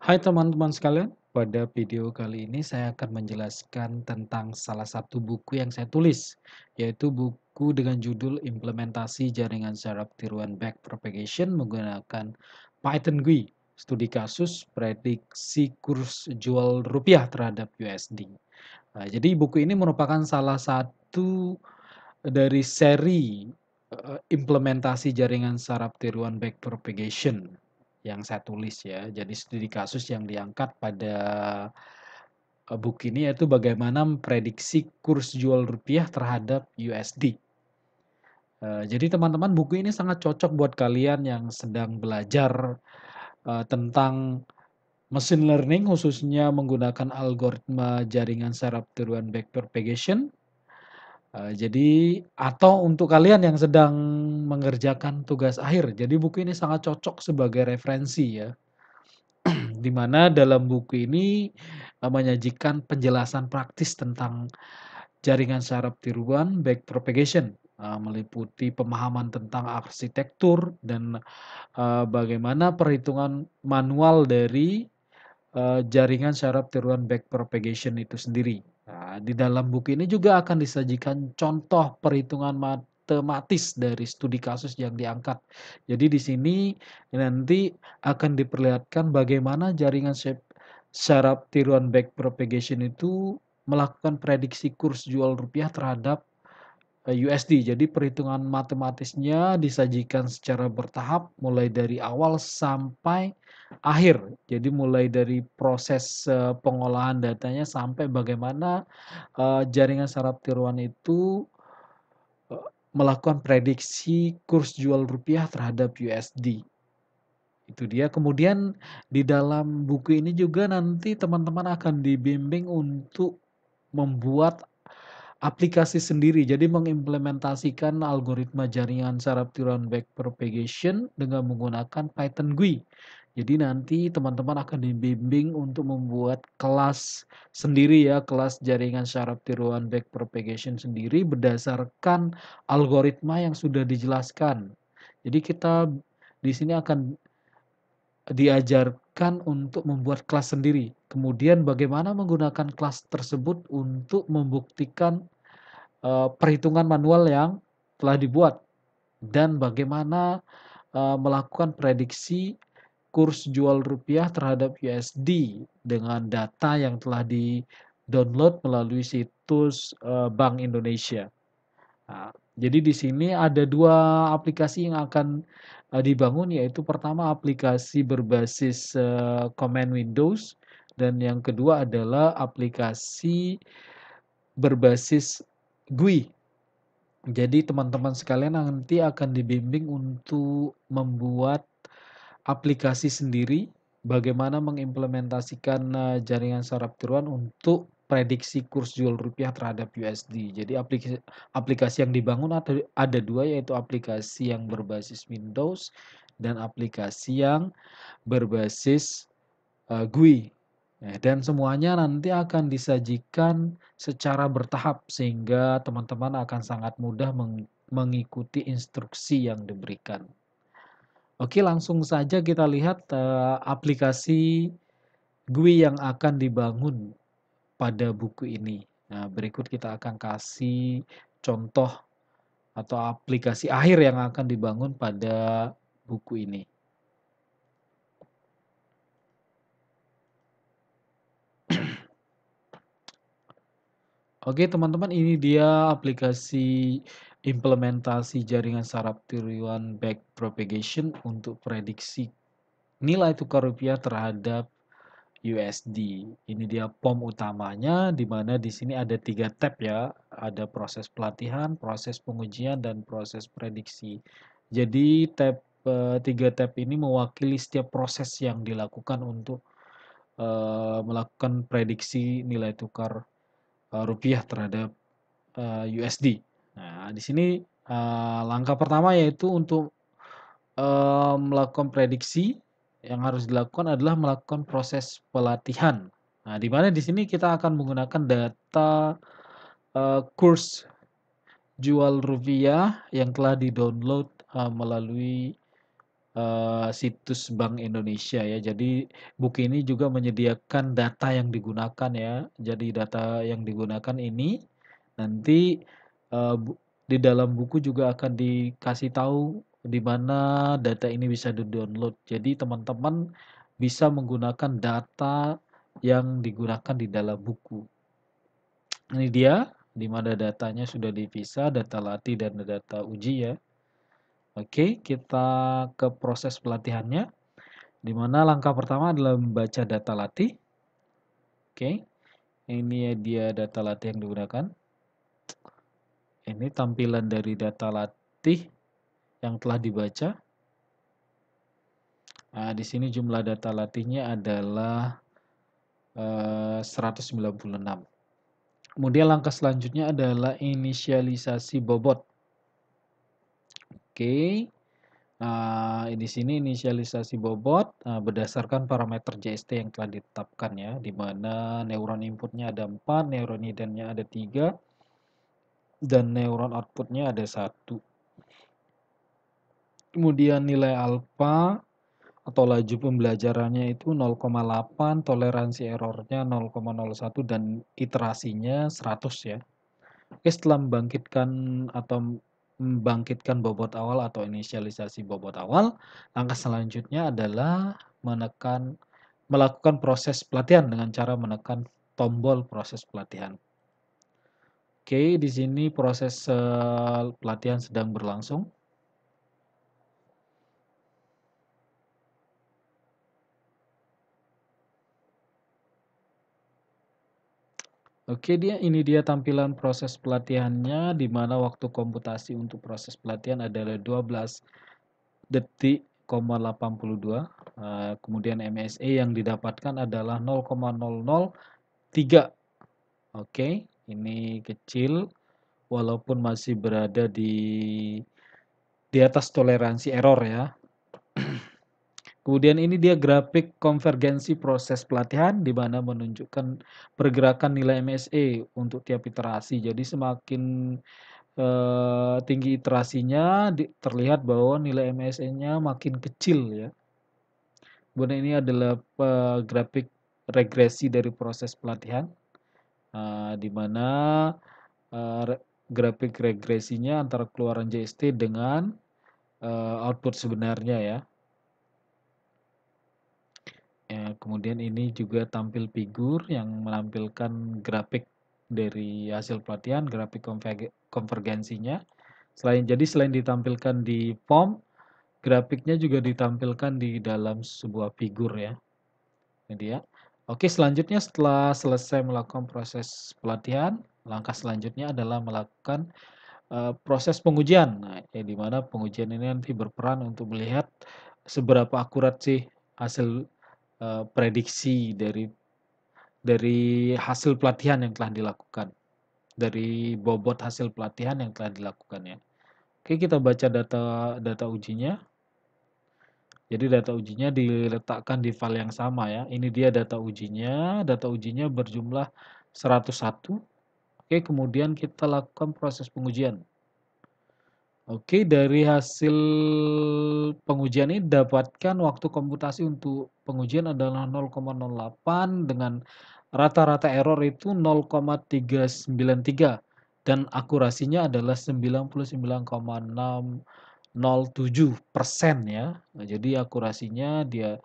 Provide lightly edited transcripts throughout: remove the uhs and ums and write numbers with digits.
Hai teman-teman sekalian, pada video kali ini saya akan menjelaskan tentang salah satu buku yang saya tulis, yaitu buku dengan judul Implementasi Jaringan Saraf Tiruan Backpropagation menggunakan Python GUI, studi kasus prediksi kurs jual rupiah terhadap USD. Nah, jadi buku ini merupakan salah satu dari seri implementasi jaringan saraf tiruan backpropagation yang saya tulis ya. Jadi studi kasus yang diangkat pada buku ini yaitu bagaimana memprediksi kurs jual rupiah terhadap USD. Jadi teman-teman, buku ini sangat cocok buat kalian yang sedang belajar tentang machine learning, khususnya menggunakan algoritma jaringan saraf tiruan backpropagation. Jadi atau untuk kalian yang sedang mengerjakan tugas akhir, jadi buku ini sangat cocok sebagai referensi ya. Di mana dalam buku ini, menyajikan penjelasan praktis tentang jaringan saraf tiruan backpropagation, meliputi pemahaman tentang arsitektur dan, bagaimana perhitungan manual dari, jaringan saraf tiruan backpropagation itu sendiri. Nah, di dalam buku ini juga akan disajikan contoh perhitungan matematis dari studi kasus yang diangkat. Jadi di sini nanti akan diperlihatkan bagaimana jaringan saraf tiruan backpropagation itu melakukan prediksi kurs jual rupiah terhadap USD. Jadi perhitungan matematisnya disajikan secara bertahap mulai dari awal sampai akhir. Jadi mulai dari proses, pengolahan datanya sampai bagaimana, jaringan saraf tiruan itu, melakukan prediksi kurs jual rupiah terhadap USD. Itu dia. Kemudian di dalam buku ini juga nanti teman-teman akan dibimbing untuk membuat aplikasi sendiri. Jadi mengimplementasikan algoritma jaringan saraf tiruan backpropagation dengan menggunakan Python GUI. Jadi nanti teman-teman akan dibimbing untuk membuat kelas sendiri ya, kelas jaringan saraf tiruan backpropagation sendiri berdasarkan algoritma yang sudah dijelaskan. Jadi kita di sini akan diajarkan untuk membuat kelas sendiri. Kemudian bagaimana menggunakan kelas tersebut untuk membuktikan perhitungan manual yang telah dibuat dan bagaimana, melakukan prediksi kurs jual rupiah terhadap USD dengan data yang telah di-download melalui situs, Bank Indonesia. Nah, jadi di sini ada 2 aplikasi yang akan, dibangun, yaitu pertama aplikasi berbasis, command Windows dan yang kedua adalah aplikasi berbasis GUI. Jadi teman-teman sekalian nanti akan dibimbing untuk membuat aplikasi sendiri, bagaimana mengimplementasikan, jaringan saraf tiruan untuk prediksi kurs jual rupiah terhadap USD. Jadi aplikasi yang dibangun ada 2, yaitu aplikasi yang berbasis Windows dan aplikasi yang berbasis, GUI. Dan semuanya nanti akan disajikan secara bertahap sehingga teman-teman akan sangat mudah mengikuti instruksi yang diberikan. Oke, langsung saja kita lihat, aplikasi GUI yang akan dibangun pada buku ini. Nah, berikut kita akan kasih contoh atau aplikasi akhir yang akan dibangun pada buku ini. Oke teman-teman, ini dia aplikasi implementasi jaringan saraf tiruan backpropagation untuk prediksi nilai tukar rupiah terhadap USD. Ini dia POM utamanya, di mana di sini ada 3 tab ya, ada proses pelatihan, proses pengujian, dan proses prediksi. Jadi 3 tab ini mewakili setiap proses yang dilakukan untuk melakukan prediksi nilai tukar rupiah terhadap USD. Nah, di sini langkah pertama yaitu untuk melakukan prediksi yang harus dilakukan adalah melakukan proses pelatihan. Nah, di mana di sini kita akan menggunakan data kurs jual rupiah yang telah di-download melalui situs Bank Indonesia ya. Jadi buku ini juga menyediakan data yang digunakan ya. Jadi data yang digunakan ini nanti di dalam buku juga akan dikasih tahu di mana data ini bisa di-download. Jadi teman-teman bisa menggunakan data yang digunakan di dalam buku. Ini dia di mana datanya sudah dipisah, data latih dan data uji ya. Oke, kita ke proses pelatihannya, di mana langkah pertama adalah membaca data latih. Oke, ini dia data latih yang digunakan. Ini tampilan dari data latih yang telah dibaca. Nah, di sini jumlah data latihnya adalah 196. Kemudian langkah selanjutnya adalah inisialisasi bobot. Oke. Nah, di sini inisialisasi bobot berdasarkan parameter JST yang telah ditetapkan ya, di mana neuron inputnya ada 4, neuron hiddennya ada 3, dan neuron outputnya ada 1. Kemudian nilai alfa atau laju pembelajarannya itu 0,8, toleransi errornya 0,01, dan iterasinya 100 ya. Oke, setelah membangkitkan bobot awal atau inisialisasi bobot awal, langkah selanjutnya adalah melakukan proses pelatihan dengan cara menekan tombol proses pelatihan. Oke, di sini proses pelatihan sedang berlangsung. Oke, ini dia tampilan proses pelatihannya, di mana waktu komputasi untuk proses pelatihan adalah 12 detik, 82. Kemudian MSE yang didapatkan adalah 0,003. Oke, ini kecil walaupun masih berada di atas toleransi error ya. Kemudian ini dia grafik konvergensi proses pelatihan di mana menunjukkan pergerakan nilai MSE untuk tiap iterasi. Jadi semakin tinggi iterasinya terlihat bahwa nilai MSE-nya makin kecil ya. Kemudian ini adalah grafik regresi dari proses pelatihan, di mana grafik regresinya antara keluaran JST dengan output sebenarnya ya. Kemudian ini juga tampil figur yang menampilkan grafik dari hasil pelatihan, grafik konvergensinya. Selain ditampilkan di form, grafiknya juga ditampilkan di dalam sebuah figur ya. Ini dia. Oke, selanjutnya setelah selesai melakukan proses pelatihan, langkah selanjutnya adalah melakukan proses pengujian. Nah, di mana pengujian ini nanti berperan untuk melihat seberapa akurat sih hasil prediksi dari hasil pelatihan yang telah dilakukan, dari bobot hasil pelatihan yang telah dilakukan ya. Oke, kita baca data ujinya. Jadi data ujinya diletakkan di file yang sama ya. Ini dia data ujinya. Data ujinya berjumlah 101. Oke, kemudian kita lakukan proses pengujian. Oke, dari hasil pengujian ini dapatkan waktu komputasi untuk pengujian adalah 0,08 dengan rata-rata error itu 0,393 dan akurasinya adalah 99,607% ya. Nah, jadi akurasinya dia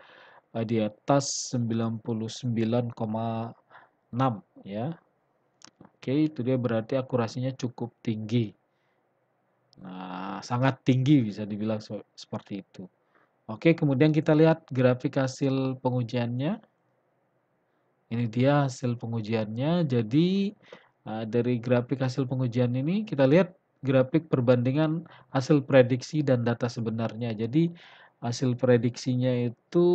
di atas 99,6 ya. Oke, itu dia berarti akurasinya cukup tinggi. Nah, sangat tinggi bisa dibilang seperti itu. Oke, kemudian kita lihat grafik hasil pengujiannya. Ini dia hasil pengujiannya. Jadi dari grafik hasil pengujian ini kita lihat grafik perbandingan hasil prediksi dan data sebenarnya. Jadi hasil prediksinya itu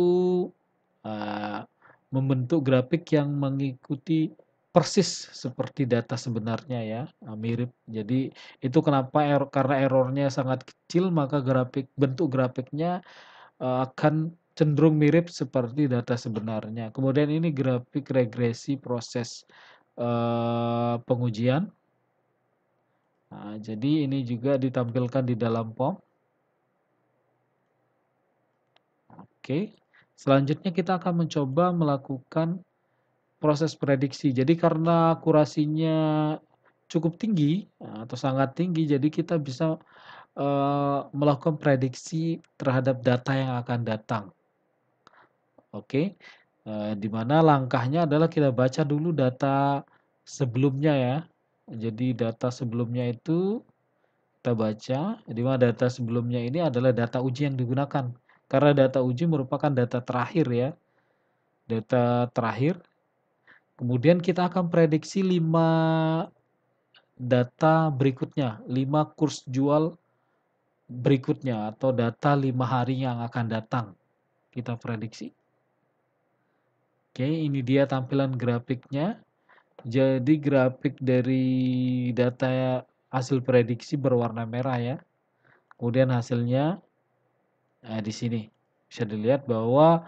membentuk grafik yang mengikuti persis seperti data sebenarnya ya, mirip. Jadi itu kenapa karena errornya sangat kecil maka bentuk grafiknya akan cenderung mirip seperti data sebenarnya. Kemudian ini grafik regresi proses pengujian. Nah, jadi ini juga ditampilkan di dalam form. Oke. Selanjutnya kita akan mencoba melakukan proses prediksi. Jadi karena akurasinya cukup tinggi atau sangat tinggi, jadi kita bisa melakukan prediksi terhadap data yang akan datang. Oke, di mana langkahnya adalah kita baca dulu data sebelumnya ya. Jadi data sebelumnya itu kita baca, di mana data sebelumnya ini adalah data uji yang digunakan. Karena data uji merupakan data terakhir ya, data terakhir. Kemudian kita akan prediksi 5 data berikutnya, 5 kurs jual berikutnya atau data 5 hari yang akan datang. Kita prediksi. Oke, ini dia tampilan grafiknya. Jadi grafik dari data hasil prediksi berwarna merah ya. Kemudian hasilnya di sini bisa dilihat bahwa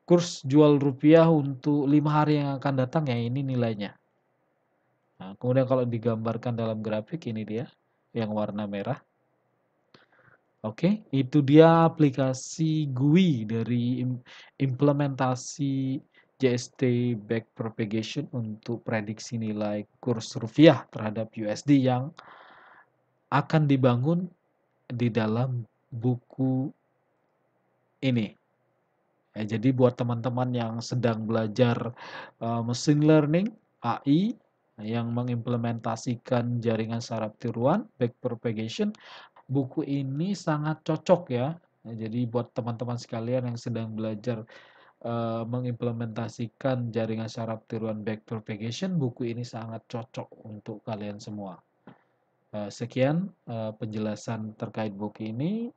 kurs jual rupiah untuk 5 hari yang akan datang ya ini nilainya. Nah, kemudian kalau digambarkan dalam grafik ini dia yang warna merah. Oke, itu dia aplikasi GUI dari implementasi JST Backpropagation untuk prediksi nilai kurs rupiah terhadap USD yang akan dibangun di dalam buku ini. Ya, jadi buat teman-teman yang sedang belajar machine learning AI yang mengimplementasikan jaringan saraf tiruan backpropagation, buku ini sangat cocok ya. Nah, jadi buat teman-teman sekalian yang sedang belajar mengimplementasikan jaringan saraf tiruan backpropagation, buku ini sangat cocok untuk kalian semua. Sekian penjelasan terkait buku ini.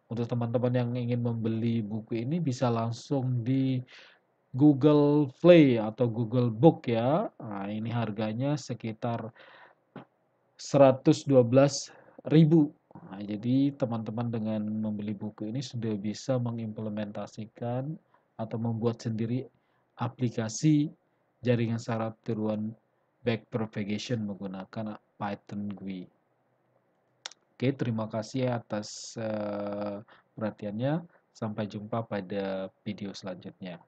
Untuk teman-teman yang ingin membeli buku ini bisa langsung di Google Play atau Google Book ya. Nah, ini harganya sekitar 112.000. Nah, jadi teman-teman dengan membeli buku ini sudah bisa mengimplementasikan atau membuat sendiri aplikasi jaringan saraf tiruan backpropagation menggunakan Python GUI. Oke, terima kasih atas perhatiannya. Sampai jumpa pada video selanjutnya.